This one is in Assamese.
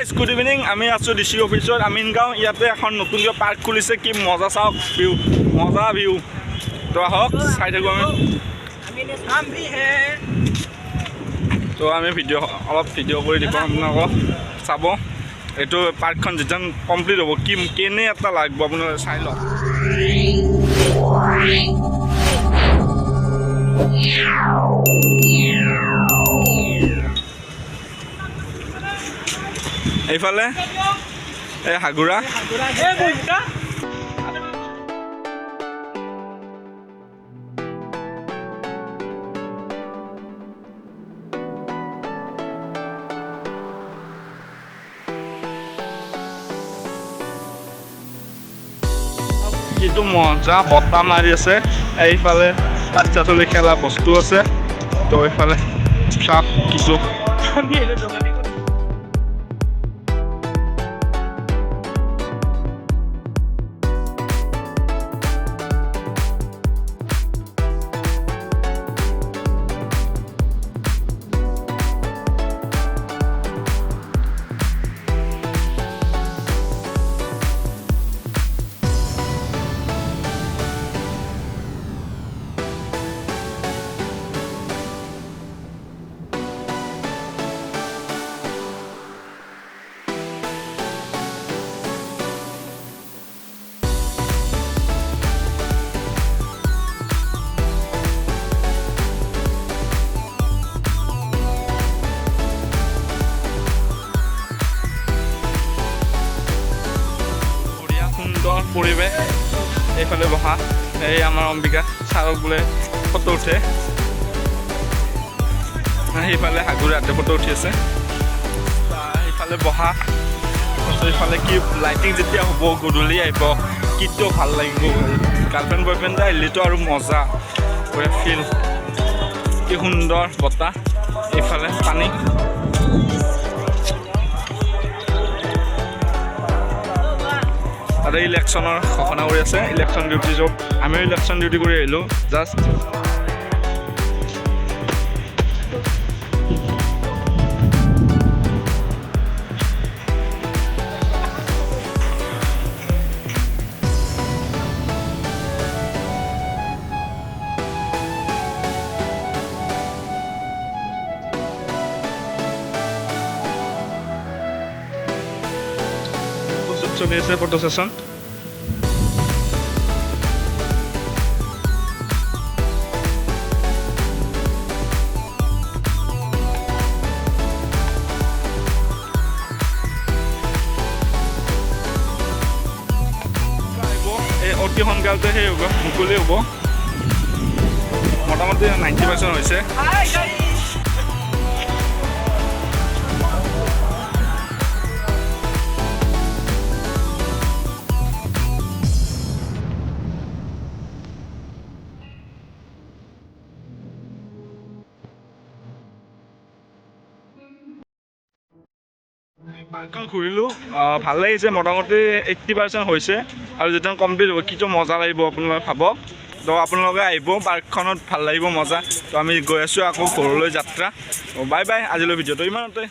গাইজ গুড ইভিনিং আমি আছোঁ ডিচি অফিচত আমিনগাঁও ইয়াতে এখন নতুনকৈ পাৰ্ক খুলিছে কি মজা চাওক ভিউ মজা ভিউ তো আহক চাই থাকোঁ তো আমি অলপ ভিডিঅ' কৰি দিব আপোনালোকক চাব এইটো পাৰ্কখন যেতিয়া কমপ্লিট হ'ব কি কেনে এটা লাগিব আপোনালোকে চাই লওক এইফালে এই হাগুৰা কিন্তু মজা বতাহ মাৰি আছে এইফালে বাচ্চা চলি খেলা বস্তু আছে তো এইফালে চাপ কিছু পৰিৱেশ এইফালে বহা এই আমাৰ অম্বিকা ছাৰক বোলে ফটো উঠে সেইফালে হাগুৰাতে ফটো উঠি আছে সেইফালে বহা এইফালে কি লাইটিং যেতিয়া হ'ব গধূলি আহিব কিটো ভাল লাগিব গাৰ্লফ্ৰেণ্ড বয়ফ্ৰেণ্ড আহিলেতো আৰু মজা পুৰা ফিল কি সুন্দৰ বতাহ এইফালে পানী আৰু ইলেকশ্যনৰ ঘোষণা কৰি আছে ইলেকশ্যন ডিউটি য'ত আমিও ইলেকশ্যন ডিউটি কৰি আহিলোঁ জাষ্ট চলি আছে ফটো সেশন অতি সোনকালতে সেই হ'ব মুকলি হ'ব মোটামুটি 90% হৈছে পাৰ্কখন ঘূৰিলোঁ ভাল লাগিছে মোটামুটি 80% হৈছে আৰু যেতিয়া কমপ্লিট হ'ব কিটো মজা লাগিব আপোনালোকে ভাবক তো আপোনালোকে আহিব পাৰ্কখনত ভাল লাগিব মজা তো আমি গৈ আছোঁ আকৌ ঘৰলৈ যাত্ৰা বাই বাই আজিলৈ ভিডিঅ'টো ইমানতে